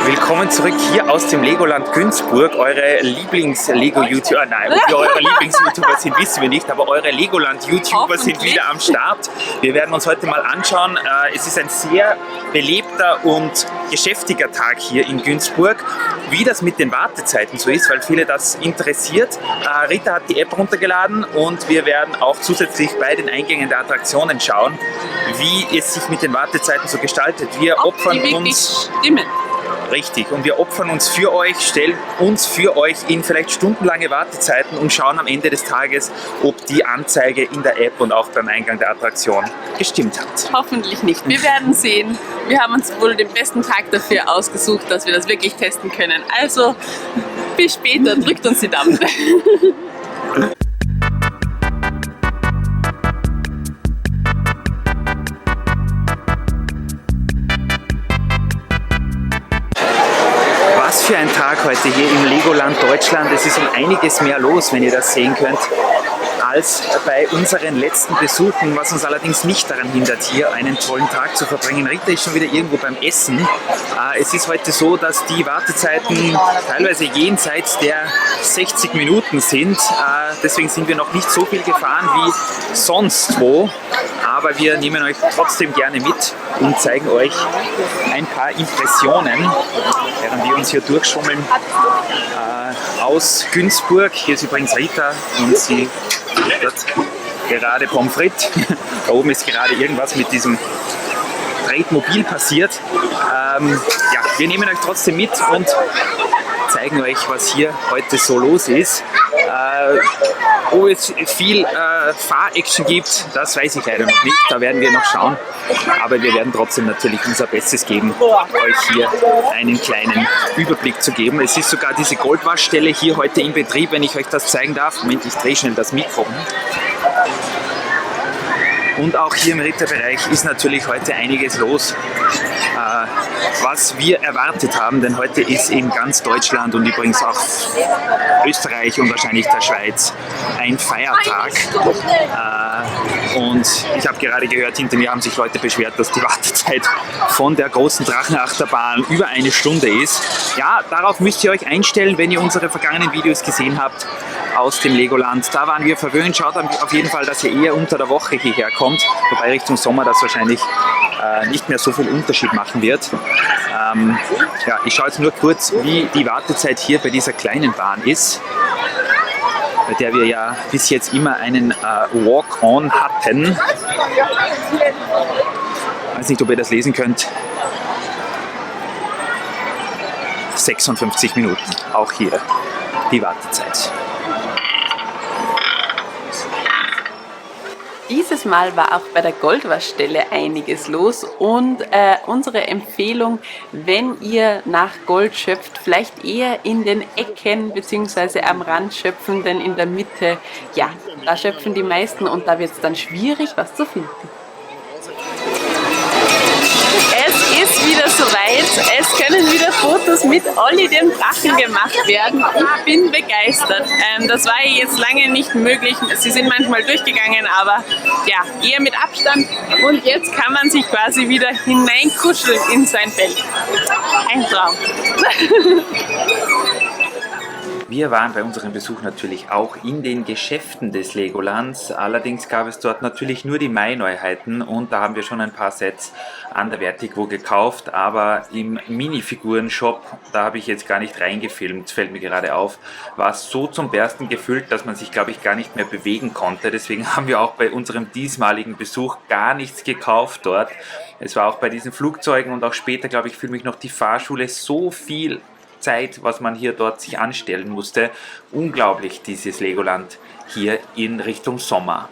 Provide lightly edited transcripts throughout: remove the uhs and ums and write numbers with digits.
Willkommen zurück hier aus dem Legoland Günzburg. Eure Lieblings-Lego-YouTuber, nein, ob wir eure Lieblings-YouTuber sind, wissen wir nicht, aber eure Legoland-YouTuber sind wieder am Start. Wir werden uns heute mal anschauen. Es ist ein sehr belebter und geschäftiger Tag hier in Günzburg. Wie das mit den Wartezeiten so ist, weil viele das interessiert. Rita hat die App runtergeladen und wir werden auch zusätzlich bei den Eingängen der Attraktionen schauen, wie es sich mit den Wartezeiten so gestaltet. Wir opfern uns... Stimmen. Richtig, und wir opfern uns für euch, stellen uns für euch in vielleicht stundenlange Wartezeiten und schauen am Ende des Tages, ob die Anzeige in der App und auch beim Eingang der Attraktion gestimmt hat. Hoffentlich nicht. Wir werden sehen. Wir haben uns wohl den besten Tag dafür ausgesucht, dass wir das wirklich testen können. Also, bis später. Drückt uns die Daumen. Was für ein Tag heute hier im Legoland Deutschland. Es ist um einiges mehr los, wenn ihr das sehen könnt, als bei unseren letzten Besuchen, was uns allerdings nicht daran hindert, hier einen tollen Tag zu verbringen. Rita ist schon wieder irgendwo beim Essen. Es ist heute so, dass die Wartezeiten teilweise jenseits der 60 Minuten sind. Deswegen sind wir noch nicht so viel gefahren wie sonst wo. Aber wir nehmen euch trotzdem gerne mit und zeigen euch ein paar Impressionen, während wir uns hier durchschummeln aus Günzburg. Hier ist übrigens Rita und sie wird gerade Pommes frites. Da oben ist gerade irgendwas mit diesem Tretmobil passiert. Ja, wir nehmen euch trotzdem mit und zeigen euch, was hier heute so los ist. Ob es viel Fahr-Action gibt, das weiß ich leider noch nicht. Da werden wir noch schauen. Aber wir werden trotzdem natürlich unser Bestes geben, euch hier einen kleinen Überblick zu geben. Es ist sogar diese Goldwaschstelle hier heute in Betrieb, wenn ich euch das zeigen darf. Moment, ich drehe schnell das Mikro. Und auch hier im Ritterbereich ist natürlich heute einiges los, was wir erwartet haben, denn heute ist in ganz Deutschland und übrigens auch Österreich und wahrscheinlich der Schweiz ein Feiertag. Und ich habe gerade gehört, hinter mir haben sich Leute beschwert, dass die Wartezeit von der großen Drachenachterbahn über eine Stunde ist. Ja, darauf müsst ihr euch einstellen, wenn ihr unsere vergangenen Videos gesehen habt aus dem Legoland. Da waren wir verwöhnt. Schaut auf jeden Fall, dass ihr eher unter der Woche hierher kommt, wobei Richtung Sommer das wahrscheinlich nicht mehr so viel Unterschied machen wird. Ja, ich schaue jetzt nur kurz, wie die Wartezeit hier bei dieser kleinen Bahn ist, bei der wir ja bis jetzt immer einen Walk-on hatten. Ich weiß nicht, ob ihr das lesen könnt. 56 Minuten, auch hier die Wartezeit. Dieses Mal war auch bei der Goldwaschstelle einiges los und unsere Empfehlung, wenn ihr nach Gold schöpft, vielleicht eher in den Ecken bzw. am Rand schöpfen, denn in der Mitte, ja, da schöpfen die meisten und da wird es dann schwierig, was zu finden. Es ist wieder soweit, es können wieder Fotos mit Olli dem Drachen gemacht werden. Ich bin begeistert. Das war jetzt lange nicht möglich. Sie sind manchmal durchgegangen, aber ja, eher mit Abstand. Und jetzt kann man sich quasi wieder hineinkuscheln in sein Feld. Ein Traum. Wir waren bei unserem Besuch natürlich auch in den Geschäften des Legolands. Allerdings gab es dort natürlich nur die Mai-Neuheiten und da haben wir schon ein paar Sets an der Vertigo gekauft. Aber im Minifiguren-Shop, da habe ich jetzt gar nicht reingefilmt, fällt mir gerade auf, war es so zum Bersten gefüllt, dass man sich, glaube ich, gar nicht mehr bewegen konnte. Deswegen haben wir auch bei unserem diesmaligen Besuch gar nichts gekauft dort. Es war auch bei diesen Flugzeugen und auch später, glaube ich, filme ich noch die Fahrschule so viel Zeit, was man hier dort sich anstellen musste. Unglaublich, dieses Legoland hier in Richtung Sommer.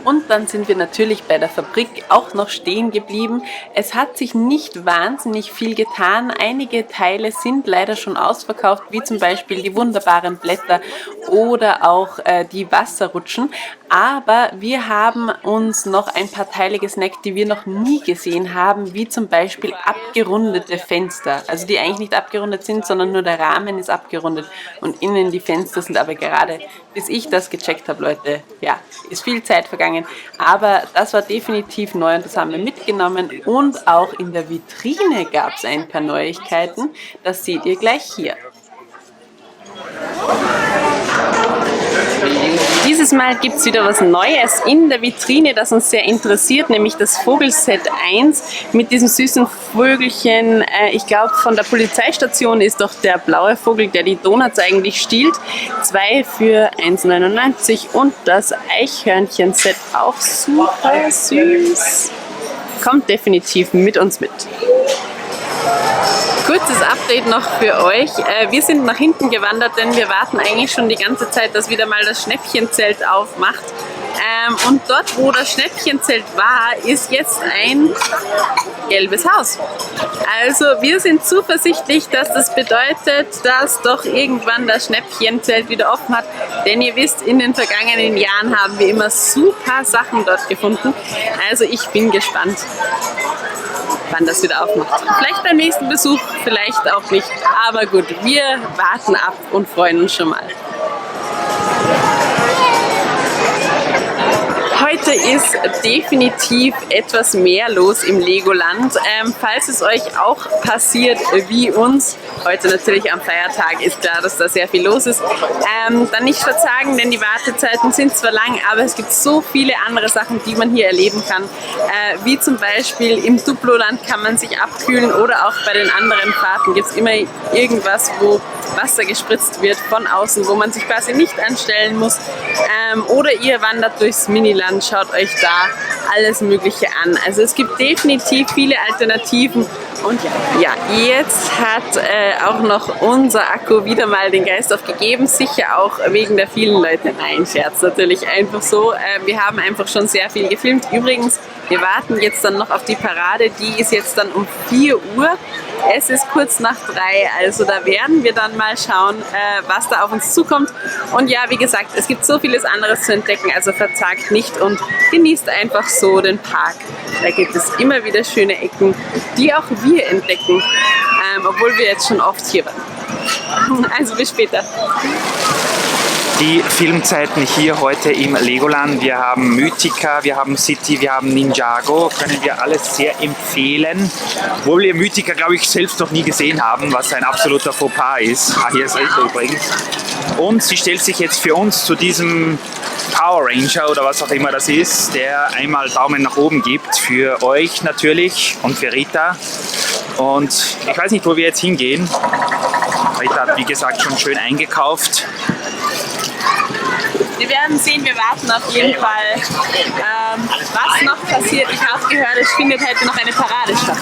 Und dann sind wir natürlich bei der Fabrik auch noch stehen geblieben. Es hat sich nicht wahnsinnig viel getan. Einige Teile sind leider schon ausverkauft, wie zum Beispiel die wunderbaren Blätter oder auch die Wasserrutschen. Aber wir haben uns noch ein paar Teile gesnackt, die wir noch nie gesehen haben, wie zum Beispiel abgerundete Fenster. Also die eigentlich nicht abgerundet sind, sondern nur der Rahmen ist abgerundet und innen die Fenster sind aber gerade, bis ich das gecheckt habe, Leute, ja, ist viel Zeit vergangen. gegangen. Aber das war definitiv neu und das haben wir mitgenommen. Und auch in der Vitrine gab es ein paar Neuigkeiten. Das seht ihr gleich hier. Dieses Mal gibt es wieder was Neues in der Vitrine, das uns sehr interessiert, nämlich das Vogelset 1 mit diesem süßen Vögelchen. Ich glaube, von der Polizeistation ist doch der blaue Vogel, der die Donuts eigentlich stiehlt. 2 für 1,99 und das Eichhörnchen-Set auch super süß. Kommt definitiv mit uns mit. Kurzes Update noch für euch. Wir sind nach hinten gewandert, denn wir warten eigentlich schon die ganze Zeit, dass wieder mal das Schnäppchenzelt aufmacht. Und dort, wo das Schnäppchenzelt war, ist jetzt ein gelbes Haus. Also wir sind zuversichtlich, dass das bedeutet, dass doch irgendwann das Schnäppchenzelt wieder offen hat. Denn ihr wisst, in den vergangenen Jahren haben wir immer super Sachen dort gefunden. Also ich bin gespannt, wann das wieder aufmacht. Vielleicht beim nächsten Besuch, vielleicht auch nicht. Aber gut, wir warten ab und freuen uns schon mal. Heute ist definitiv etwas mehr los im Legoland. Falls es euch auch passiert wie uns, heute natürlich am Feiertag ist klar, dass da sehr viel los ist, dann nicht verzagen, denn die Wartezeiten sind zwar lang, aber es gibt so viele andere Sachen, die man hier erleben kann. Wie zum Beispiel im Duploland kann man sich abkühlen oder auch bei den anderen Fahrten gibt es immer irgendwas, wo Wasser gespritzt wird von außen, wo man sich quasi nicht anstellen muss. Oder ihr wandert durchs Miniland, schaut euch da alles Mögliche an. Also es gibt definitiv viele Alternativen. Und ja, jetzt hat auch noch unser Akku wieder mal den Geist aufgegeben. Sicher auch wegen der vielen Leute. Nein, Scherz, natürlich einfach so. Wir haben einfach schon sehr viel gefilmt. Übrigens, wir warten jetzt dann noch auf die Parade. Die ist jetzt dann um 4 Uhr. Es ist kurz nach 3, also da werden wir dann mal schauen, was da auf uns zukommt. Und ja, wie gesagt, es gibt so vieles anderes zu entdecken, also verzagt nicht und genießt einfach so den Park. Da gibt es immer wieder schöne Ecken, die auch wir entdecken, obwohl wir jetzt schon oft hier waren. Also bis später. Die Filmzeiten hier heute im Legoland. Wir haben Mythica, wir haben City, wir haben Ninjago. Können wir alles sehr empfehlen. Obwohl wir Mythica, glaube ich, selbst noch nie gesehen haben, was ein absoluter Fauxpas ist. Ah, hier ist Rita übrigens. Und sie stellt sich jetzt für uns zu diesem Power Ranger oder was auch immer das ist, der einmal Daumen nach oben gibt. Für euch natürlich und für Rita. Und ich weiß nicht, wo wir jetzt hingehen. Rita hat, wie gesagt, schon schön eingekauft. Wir werden sehen, wir warten auf jeden Fall, was noch passiert. Ich habe gehört, es findet heute noch eine Parade statt.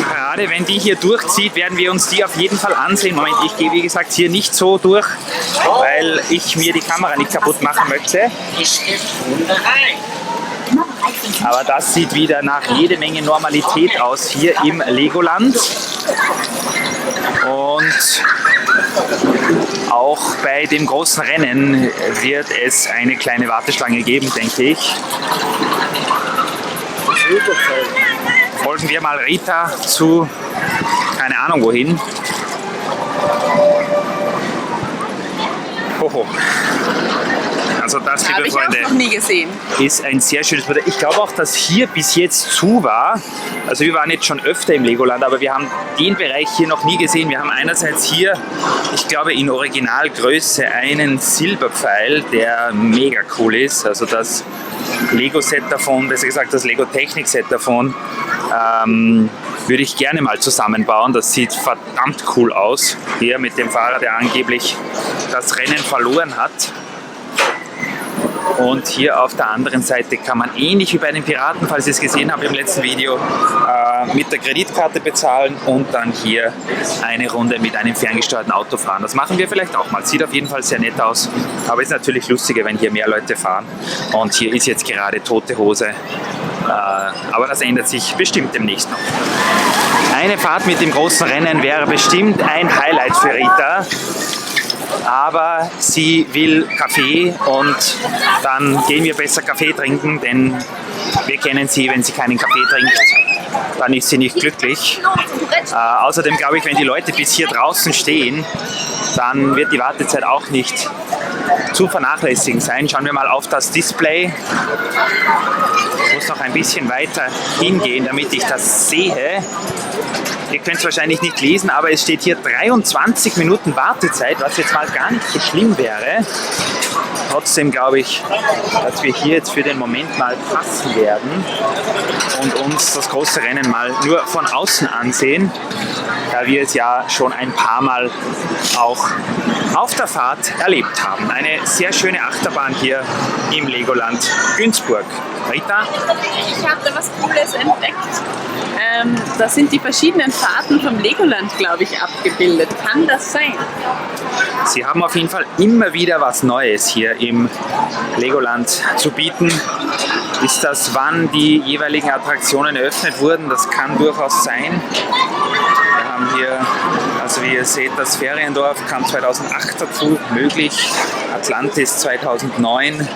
Parade, wenn die hier durchzieht, werden wir uns die auf jeden Fall ansehen. Moment, ich gehe wie gesagt hier nicht so durch, weil ich mir die Kamera nicht kaputt machen möchte. Aber das sieht wieder nach jede Menge Normalität aus hier im Legoland. Und auch bei dem großen Rennen wird es eine kleine Warteschlange geben, denke ich. Folgen wir mal Rita zu, keine Ahnung wohin. Hoho. Also das, liebe Freunde, ich auch noch nie gesehen. Ist ein sehr schönes Modell. Ich glaube auch, dass hier bis jetzt zu war. Also wir waren jetzt schon öfter im Legoland, aber wir haben den Bereich hier noch nie gesehen. Wir haben einerseits hier, ich glaube in Originalgröße, einen Silberpfeil, der mega cool ist. Also das Lego-Set davon, besser gesagt das Lego-Technik-Set davon, würde ich gerne mal zusammenbauen. Das sieht verdammt cool aus. Hier mit dem Fahrer, der angeblich das Rennen verloren hat. Und hier auf der anderen Seite kann man ähnlich wie bei den Piraten, falls ihr es gesehen habt im letzten Video, mit der Kreditkarte bezahlen und dann hier eine Runde mit einem ferngesteuerten Auto fahren. Das machen wir vielleicht auch mal. Sieht auf jeden Fall sehr nett aus, aber ist natürlich lustiger, wenn hier mehr Leute fahren. Und hier ist jetzt gerade tote Hose, aber das ändert sich bestimmt demnächst noch. Eine Fahrt mit dem großen Rennen wäre bestimmt ein Highlight für Rita. Aber sie will Kaffee und dann gehen wir besser Kaffee trinken, denn wir kennen sie, wenn sie keinen Kaffee trinkt, dann ist sie nicht glücklich. Außerdem glaube ich, wenn die Leute bis hier draußen stehen, dann wird die Wartezeit auch nicht zu vernachlässigen sein. Schauen wir mal auf das Display. Ich muss noch ein bisschen weiter hingehen, damit ich das sehe. Ihr könnt es wahrscheinlich nicht lesen, aber es steht hier 23 Minuten Wartezeit, was jetzt mal gar nicht so schlimm wäre. Trotzdem glaube ich, dass wir hier jetzt für den Moment mal passen werden und uns das große Rennen mal nur von außen ansehen, da wir es ja schon ein paar Mal auch auf der Fahrt erlebt haben. Eine sehr schöne Achterbahn hier im Legoland Günzburg. Rita? Ich habe da was Cooles entdeckt. Da sind die verschiedenen Fahrten vom Legoland, glaube ich, abgebildet. Kann das sein? Sie haben auf jeden Fall immer wieder was Neues hier im Legoland zu bieten. Ist das, wann die jeweiligen Attraktionen eröffnet wurden? Das kann durchaus sein. Wir haben hier, also wie ihr seht, das Feriendorf kam 2008 dazu, möglich. Atlantis 2009,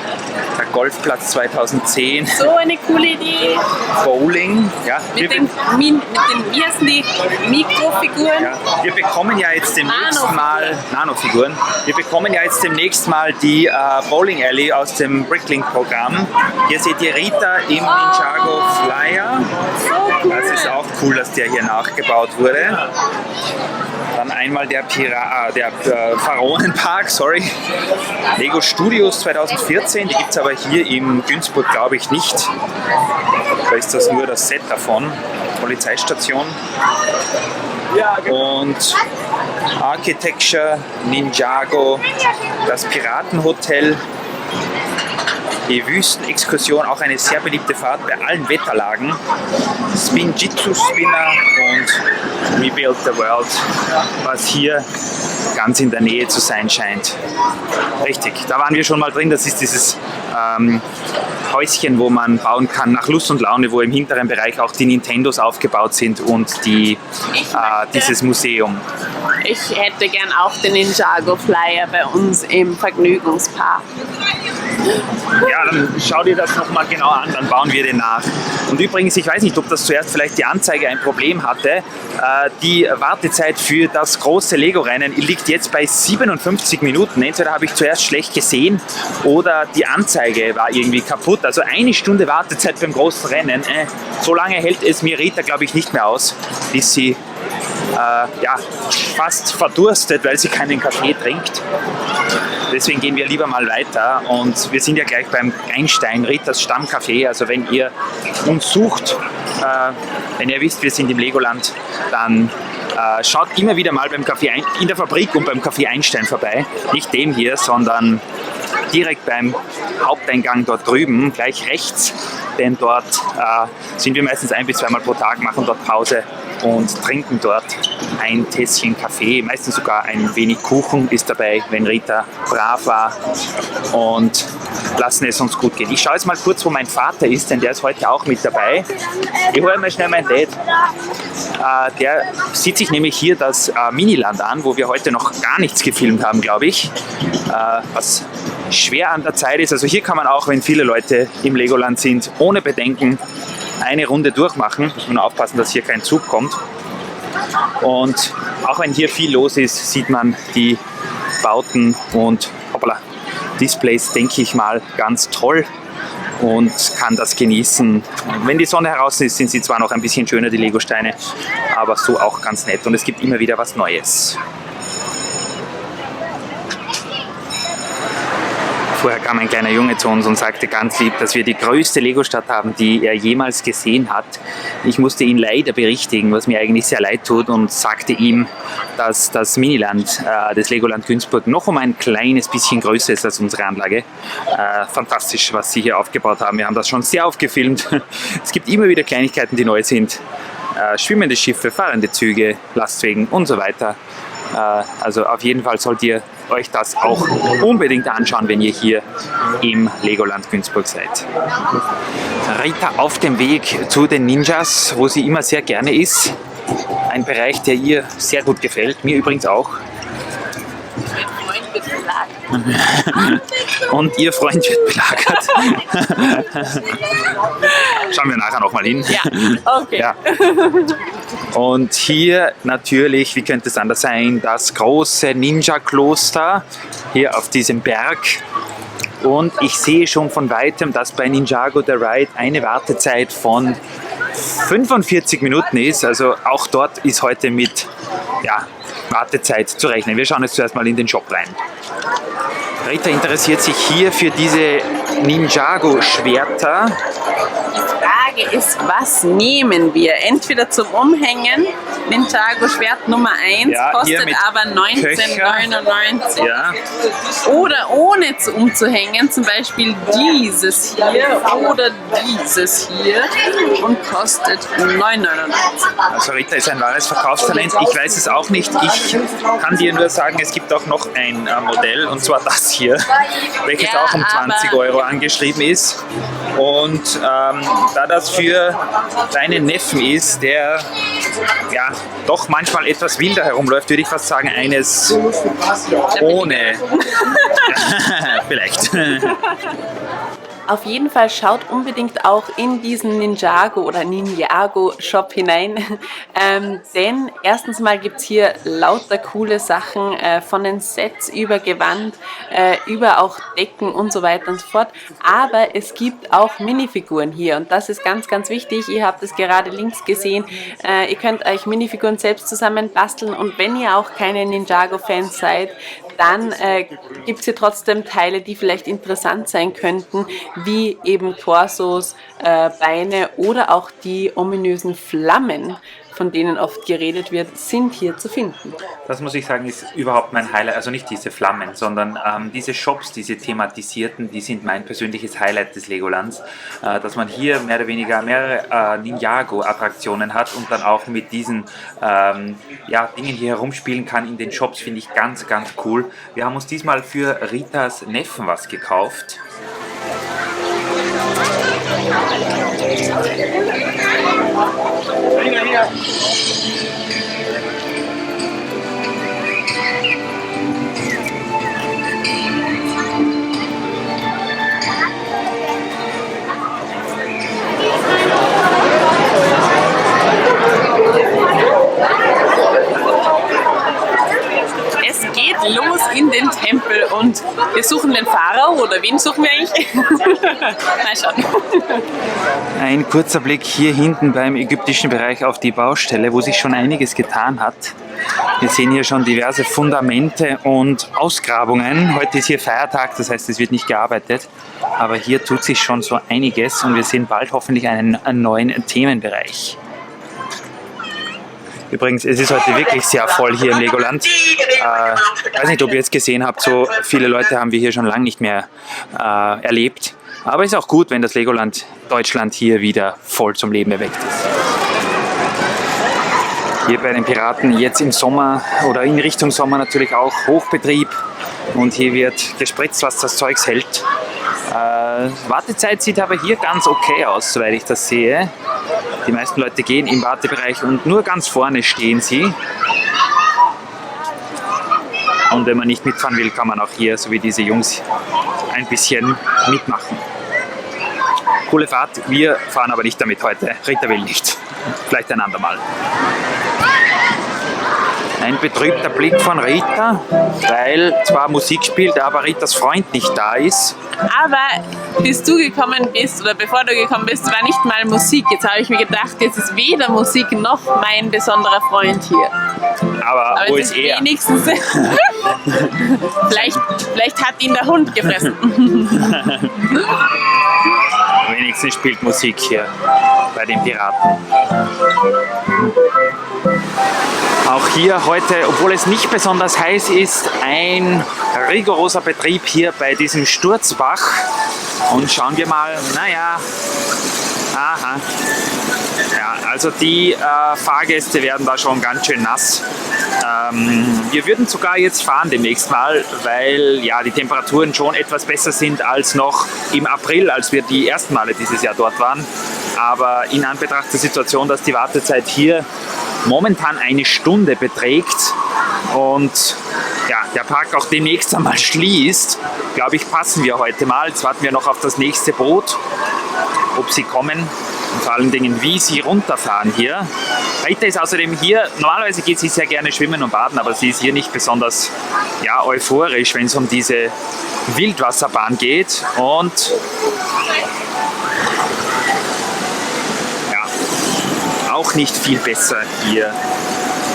der Golfplatz 2010. So eine coole Idee. Bowling, ja. Mit den wie heißen die Mikrofiguren? Ja, wir bekommen ja jetzt demnächst mal Nanofiguren. Wir bekommen ja jetzt demnächst mal die Bowling Alley aus dem Bricklink-Programm. Hier seht ihr Rita im Ninjago Flyer. So cool. Das ist auch cool, dass der hier nachgebaut wurde. Dann einmal der Pharaonenpark, sorry. Lego Studios 2014, die gibt es aber hier in Günzburg, glaube ich, nicht. Da ist das nur das Set davon. Polizeistation. Und Architecture, Ninjago, das Piratenhotel, die Wüstenexkursion, auch eine sehr beliebte Fahrt bei allen Wetterlagen. Spinjitzu Spinner und Rebuild the World, was hier ganz in der Nähe zu sein scheint. Richtig, da waren wir schon mal drin. Das ist dieses Häuschen, wo man bauen kann nach Lust und Laune, wo im hinteren Bereich auch die Nintendos aufgebaut sind und dieses Museum. Ich hätte gern auch den Ninjago Flyer bei uns im Vergnügungspark. Ja, dann schau dir das nochmal genau an, dann bauen wir den nach. Und übrigens, ich weiß nicht, ob das zuerst vielleicht die Anzeige ein Problem hatte. Die Wartezeit für das große Lego-Rennen liegt jetzt bei 57 Minuten. Entweder habe ich zuerst schlecht gesehen oder die Anzeige war irgendwie kaputt. Also 1 Stunde Wartezeit beim großen Rennen. So lange hält es mir Rita, glaube ich, nicht mehr aus, bis sie fast verdurstet, weil sie keinen Kaffee trinkt. Deswegen gehen wir lieber mal weiter und wir sind ja gleich beim Einstein, Ritas Stammcafé. Also wenn ihr uns sucht, wenn ihr wisst, wir sind im Legoland, dann schaut immer wieder mal beim Café in der Fabrik und beim Café Einstein vorbei. Nicht dem hier, sondern direkt beim Haupteingang dort drüben, gleich rechts. Denn dort sind wir meistens 1- bis 2-mal pro Tag, machen dort Pause und trinken dort ein Tässchen Kaffee, meistens sogar ein wenig Kuchen ist dabei, wenn Rita brav war, und lassen es uns gut gehen. Ich schaue jetzt mal kurz, wo mein Vater ist, denn der ist heute auch mit dabei. Ich hole mal schnell meinen Dad. Der sieht sich nämlich hier das Miniland an, wo wir heute noch gar nichts gefilmt haben, glaube ich. Was schwer an der Zeit ist. Also hier kann man auch, wenn viele Leute im Legoland sind, ohne Bedenken eine Runde durchmachen. Muss man nur aufpassen, dass hier kein Zug kommt. Und auch wenn hier viel los ist, sieht man die Bauten und Displays, denke ich mal, ganz toll und kann das genießen. Wenn die Sonne heraus ist, sind sie zwar noch ein bisschen schöner, die Legosteine, aber so auch ganz nett und es gibt immer wieder was Neues. Vorher kam ein kleiner Junge zu uns und sagte ganz lieb, dass wir die größte Lego-Stadt haben, die er jemals gesehen hat. Ich musste ihn leider berichtigen, was mir eigentlich sehr leid tut, und sagte ihm, dass das Miniland des Legoland Günzburg noch um ein kleines bisschen größer ist als unsere Anlage. Fantastisch, was sie hier aufgebaut haben. Wir haben das schon sehr aufgefilmt. Es gibt immer wieder Kleinigkeiten, die neu sind. Schwimmende Schiffe, fahrende Züge, Lastwagen und so weiter. Also auf jeden Fall sollt ihr euch das auch unbedingt anschauen, wenn ihr hier im Legoland Günzburg seid. Rita auf dem Weg zu den Ninjas, wo sie immer sehr gerne ist. Ein Bereich, der ihr sehr gut gefällt, mir übrigens auch. Und ihr Freund wird belagert. Schauen wir nachher nochmal hin. Ja, okay. Ja. Und hier natürlich, wie könnte es anders sein, das große Ninja-Kloster hier auf diesem Berg. Und ich sehe schon von weitem, dass bei Ninjago the Ride eine Wartezeit von 45 Minuten ist. Also auch dort ist heute mit Wartezeit zu rechnen. Wir schauen jetzt zuerst mal in den Shop rein. Rita interessiert sich hier für diese Ninjago-Schwerter. Die Frage ist, was nehmen wir? Entweder zum Umhängen, Ninjago Schwert Nummer 1, kostet aber 19,99. Ja. Oder ohne umzuhängen, zum Beispiel dieses hier oder dieses hier und kostet 9,99. Also Rita ist ein wahres Verkaufstalent. Ich weiß es auch nicht. Ich kann dir nur sagen, es gibt auch noch ein Modell, und zwar das hier, welches auch um 20 € angeschrieben ist. Und da das für deinen Neffen ist, der doch manchmal etwas wilder herumläuft, würde ich fast sagen, eines ohne. Vielleicht. Auf jeden Fall schaut unbedingt auch in diesen Ninjago oder Ninjago Shop hinein, denn erstens mal gibt es hier lauter coole Sachen, von den Sets über Gewand, über auch Decken und so weiter und so fort, aber es gibt auch Minifiguren hier und das ist ganz, ganz wichtig. Ihr habt es gerade links gesehen, ihr könnt euch Minifiguren selbst zusammen basteln und wenn ihr auch keine Ninjago-Fans seid, dann gibt es hier trotzdem Teile, die vielleicht interessant sein könnten, wie eben Torsos, Beine oder auch die ominösen Flammen, von denen oft geredet wird, sind hier zu finden. Das muss ich sagen, ist überhaupt mein Highlight. Also nicht diese Flammen, sondern diese Shops, diese thematisierten, die sind mein persönliches Highlight des Legolands. Dass man hier mehr oder weniger mehrere Ninjago-Attraktionen hat und dann auch mit diesen Dingen hier herumspielen kann in den Shops, finde ich ganz, ganz cool. Wir haben uns diesmal für Ritas Neffen was gekauft. Es geht los in den Tempel und wir suchen den Pharao, oder wen suchen wir eigentlich? Mal schauen. Ein kurzer Blick hier hinten beim ägyptischen Bereich auf die Baustelle, wo sich schon einiges getan hat. Wir sehen hier schon diverse Fundamente und Ausgrabungen. Heute ist hier Feiertag, das heißt, es wird nicht gearbeitet. Aber hier tut sich schon so einiges und wir sehen bald hoffentlich einen neuen Themenbereich. Übrigens, es ist heute wirklich sehr voll hier im Legoland. Ich weiß nicht, ob ihr jetzt gesehen habt, so viele Leute haben wir hier schon lange nicht mehr erlebt. Aber es ist auch gut, wenn das Legoland Deutschland hier wieder voll zum Leben erweckt ist. Hier bei den Piraten jetzt im Sommer oder in Richtung Sommer natürlich auch Hochbetrieb. Und hier wird gespritzt, was das Zeugs hält. Wartezeit sieht aber hier ganz okay aus, soweit ich das sehe. Die meisten Leute gehen im Wartebereich und nur ganz vorne stehen sie. Und wenn man nicht mitfahren will, kann man auch hier, so wie diese Jungs, ein bisschen mitmachen. Coole Fahrt, wir fahren aber nicht damit heute. Rita will nicht. Vielleicht ein andermal. Ein betrübter Blick von Rita, weil zwar Musik spielt, aber Ritas Freund nicht da ist. Aber bis du gekommen bist oder bevor du gekommen bist, war nicht mal Musik. Jetzt habe ich mir gedacht, jetzt ist weder Musik noch mein besonderer Freund hier. Aber wo ist er? Wenigstens vielleicht hat ihn der Hund gefressen. Wenigstens spielt Musik hier bei den Piraten. Auch hier heute, obwohl es nicht besonders heiß ist, ein rigoroser Betrieb hier bei diesem Sturzbach. Und schauen wir mal, aha. Ja, also die Fahrgäste werden da schon ganz schön nass. Wir würden sogar jetzt fahren demnächst mal, weil ja die Temperaturen schon etwas besser sind als noch im April, als wir die ersten Male dieses Jahr dort waren. Aber in Anbetracht der Situation, dass die Wartezeit hier momentan eine Stunde beträgt und ja, der Park auch demnächst einmal schließt, glaube ich, passen wir heute mal. Jetzt warten wir noch auf das nächste Boot, ob sie kommen. Und vor allen Dingen, wie sie runterfahren hier. Rita ist außerdem hier, normalerweise geht sie sehr gerne schwimmen und baden, aber sie ist hier nicht besonders euphorisch, wenn es um diese Wildwasserbahn geht. Und auch nicht viel besser hier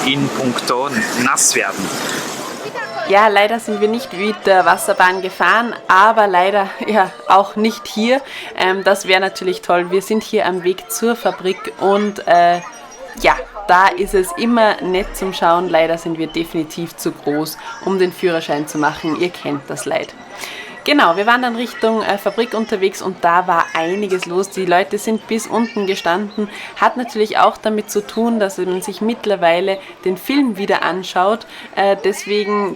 in puncto Nasswerden. Ja, leider sind wir nicht mit der Wasserbahn gefahren, aber leider auch nicht hier. Das wäre natürlich toll. Wir sind hier am Weg zur Fabrik und da ist es immer nett zum Schauen. Leider sind wir definitiv zu groß, um den Führerschein zu machen. Ihr kennt das Leid. Genau, wir waren dann Richtung Fabrik unterwegs und da war einiges los. Die Leute sind bis unten gestanden. Hat natürlich auch damit zu tun, dass man sich mittlerweile den Film wieder anschaut. Deswegen,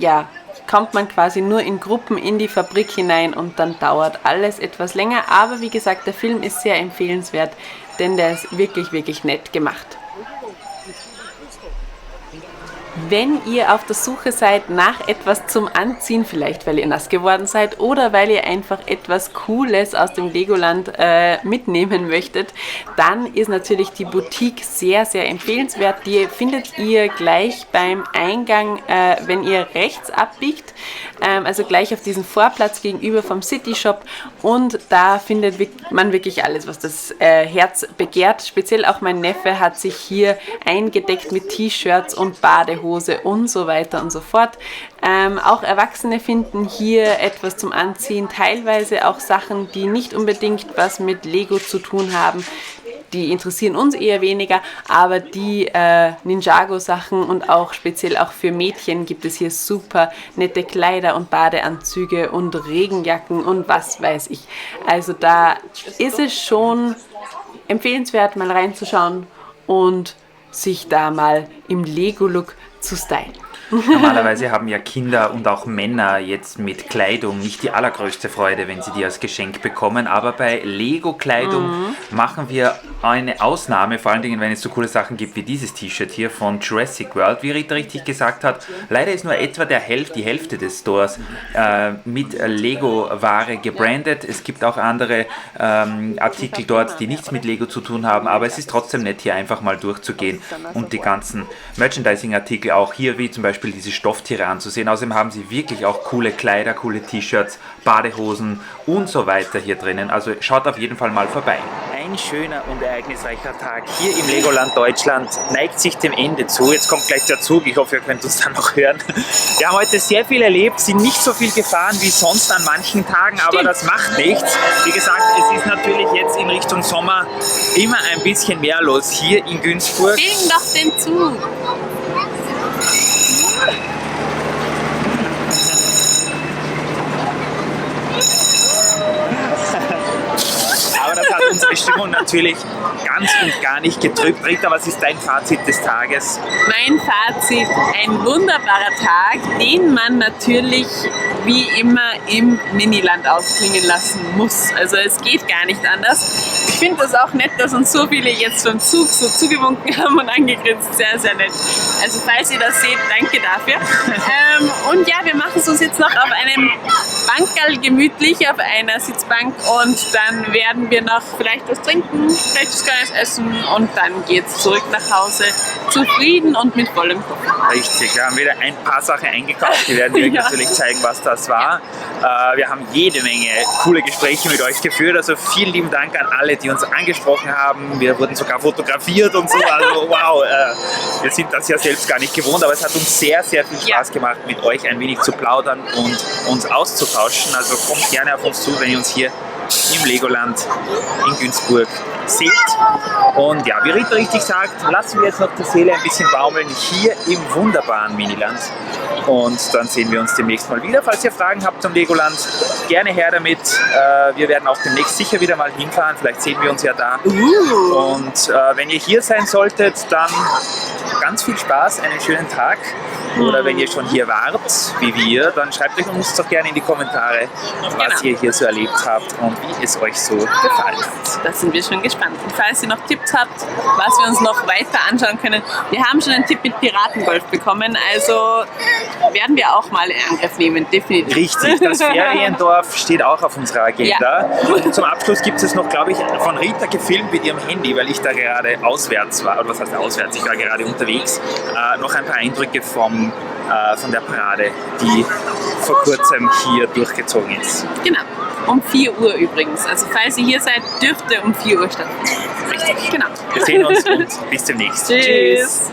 kommt man quasi nur in Gruppen in die Fabrik hinein und dann dauert alles etwas länger. Aber wie gesagt, der Film ist sehr empfehlenswert, denn der ist wirklich, wirklich nett gemacht. Wenn ihr auf der Suche seid nach etwas zum Anziehen, vielleicht weil ihr nass geworden seid oder weil ihr einfach etwas Cooles aus dem Legoland mitnehmen möchtet, dann ist natürlich die Boutique sehr, sehr empfehlenswert. Die findet ihr gleich beim Eingang, wenn ihr rechts abbiegt, also gleich auf diesem Vorplatz gegenüber vom City Shop, und da findet man wirklich alles, was das Herz begehrt. Speziell auch mein Neffe hat sich hier eingedeckt mit T-Shirts und Badehose und so weiter und so fort. Auch Erwachsene finden hier etwas zum Anziehen, teilweise auch Sachen, die nicht unbedingt was mit Lego zu tun haben. Die interessieren uns eher weniger, aber die Ninjago-Sachen und auch speziell auch für Mädchen gibt es hier super nette Kleider und Badeanzüge und Regenjacken und was weiß ich. Also da ist es schon empfehlenswert, mal reinzuschauen und sich da mal im Lego-Look zu stylen. Normalerweise haben ja Kinder und auch Männer jetzt mit Kleidung nicht die allergrößte Freude, wenn sie die als Geschenk bekommen, aber bei Lego-Kleidung machen wir eine Ausnahme, vor allen Dingen, wenn es so coole Sachen gibt wie dieses T-Shirt hier von Jurassic World, wie Rita richtig gesagt hat. Leider ist nur etwa die Hälfte des Stores mit Lego-Ware gebrandet. Es gibt auch andere Artikel dort, die nichts mit Lego zu tun haben, aber es ist trotzdem nett, hier einfach mal durchzugehen und die ganzen Merchandising-Artikel auch hier, wie zum Beispiel diese Stofftiere anzusehen. Außerdem haben sie wirklich auch coole Kleider, coole T-Shirts, Badehosen und so weiter hier drinnen. Also schaut auf jeden Fall mal vorbei. Ein schöner und ereignisreicher Tag hier im Legoland Deutschland neigt sich dem Ende zu. Jetzt kommt gleich der Zug. Ich hoffe, ihr könnt uns dann noch hören. Wir haben heute sehr viel erlebt, sind nicht so viel gefahren wie sonst an manchen Tagen, aber das macht nichts. Wie gesagt, es ist natürlich jetzt in Richtung Sommer immer ein bisschen mehr los hier in Günzburg. Kriegen doch den Zug! Aber das hat unsere Stimmung natürlich ganz und gar nicht getrübt. Rita, was ist dein Fazit des Tages? Mein Fazit, ein wunderbarer Tag, den man natürlich wie immer im Miniland ausklingen lassen muss. Also es geht gar nicht anders. Ich finde es auch nett, dass uns so viele jetzt vom Zug so zugewunken haben und angegrinst. Sehr, sehr nett. Also falls ihr das seht, danke dafür. Und ja, wir machen es uns jetzt noch auf einem Bankerl gemütlich, auf einer Sitzbank, und dann werden wir noch vielleicht was trinken, vielleicht was Kleines essen und dann geht's zurück nach Hause, zufrieden und mit vollem Kopf. Richtig, wir haben wieder ein paar Sachen eingekauft, die werden wir natürlich zeigen, was das war. Wir haben jede Menge coole Gespräche mit euch geführt, also vielen lieben Dank an alle, die uns angesprochen haben. Wir wurden sogar fotografiert und so, also wow, wir sind das ja selbst gar nicht gewohnt, aber es hat uns sehr, sehr viel Spaß gemacht, mit euch ein wenig zu plaudern und uns auszutauschen. Also kommt gerne auf uns zu, wenn ihr uns hier im Legoland in Günzburg seht. Und ja, wie Rita richtig sagt, lassen wir jetzt noch die Seele ein bisschen baumeln hier im wunderbaren Miniland. Und dann sehen wir uns demnächst mal wieder. Falls ihr Fragen habt zum Legoland, gerne her damit. Wir werden auch demnächst sicher wieder mal hinfahren. Vielleicht sehen wir uns ja da. Und wenn ihr hier sein solltet, dann ganz viel Spaß, einen schönen Tag. Oder wenn ihr schon hier wart, wie wir, dann schreibt euch uns doch gerne in die Kommentare, was ihr hier so erlebt habt und und wie es euch so gefallen hat. Da sind wir schon gespannt. Und falls ihr noch Tipps habt, was wir uns noch weiter anschauen können, wir haben schon einen Tipp mit Piratengolf bekommen, also werden wir auch mal in Angriff nehmen, definitiv. Richtig, das Feriendorf steht auch auf unserer Agenda. Ja. Und zum Abschluss gibt es noch, glaube ich, von Rita gefilmt mit ihrem Handy, weil ich da gerade auswärts war, oder was heißt auswärts, ich war gerade unterwegs, noch ein paar Eindrücke von der Parade, die vor kurzem hier durchgezogen ist. Genau, um 4 Uhr übrigens. Also falls ihr hier seid, dürfte um 4 Uhr stattfinden. Richtig. Genau. Wir sehen uns und bis demnächst. Tschüss.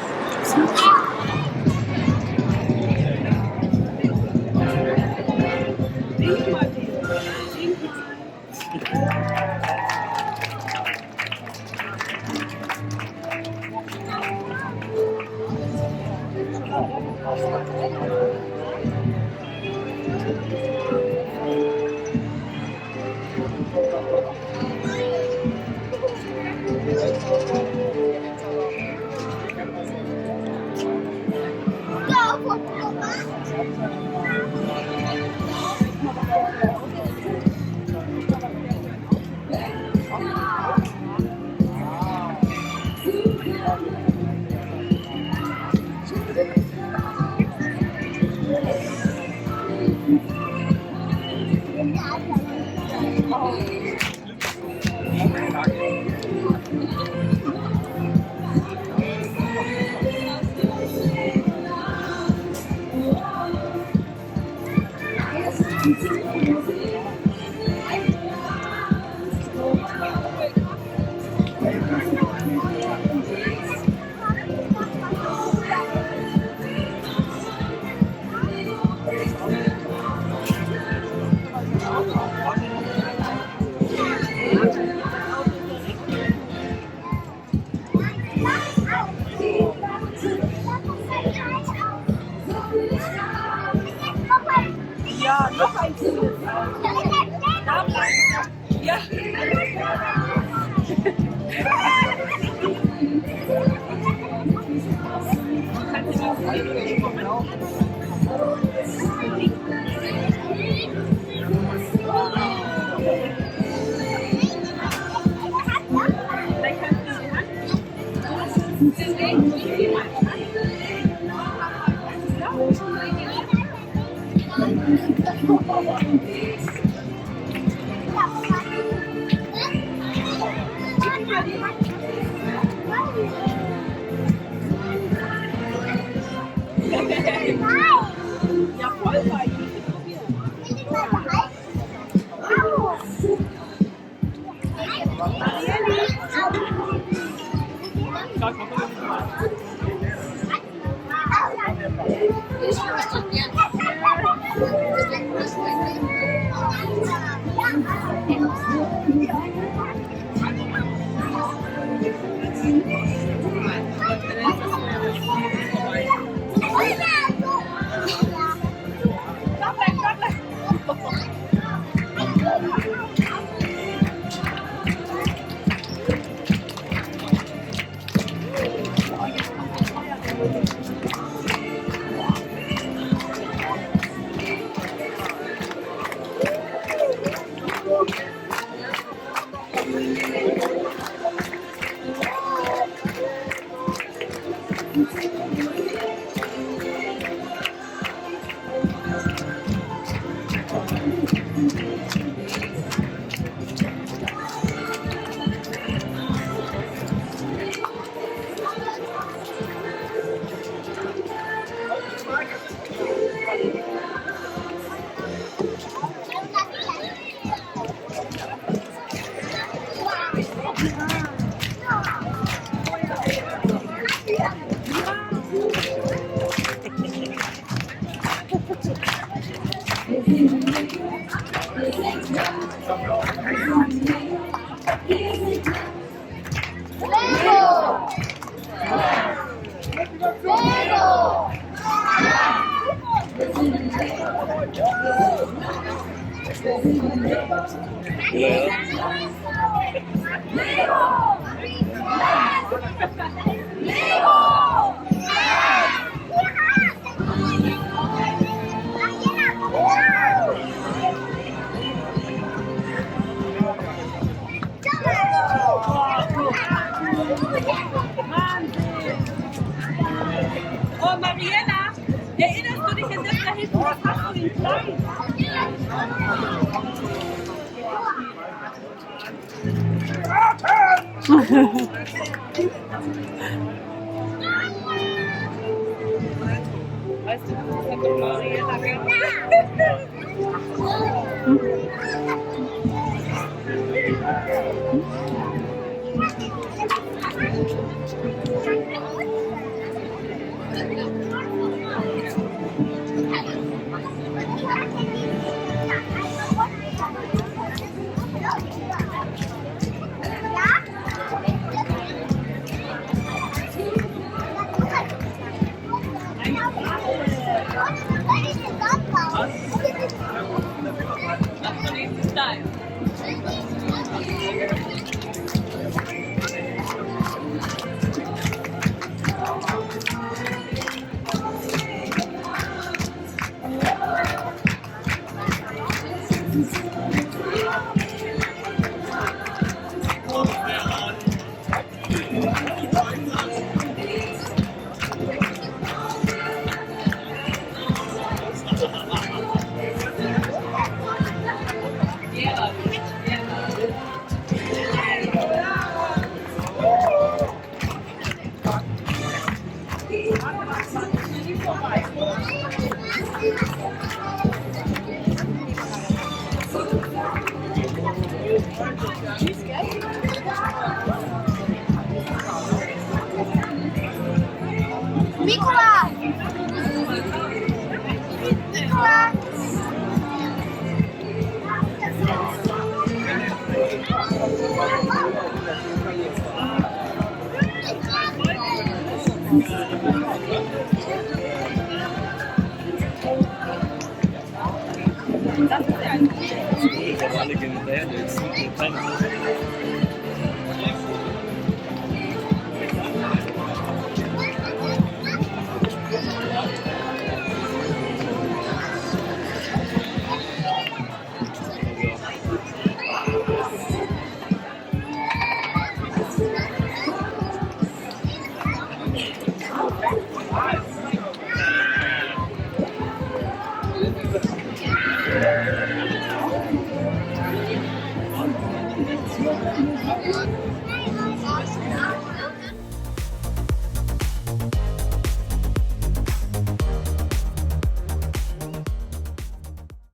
Erinnerst du dich an das da hinten? Was hast du in klein? Weißt du, das hat doch Mariella gemacht. Nicola! Nicola! Das ist ja ein Alle gehen hinterher, jetzt sind die kleinen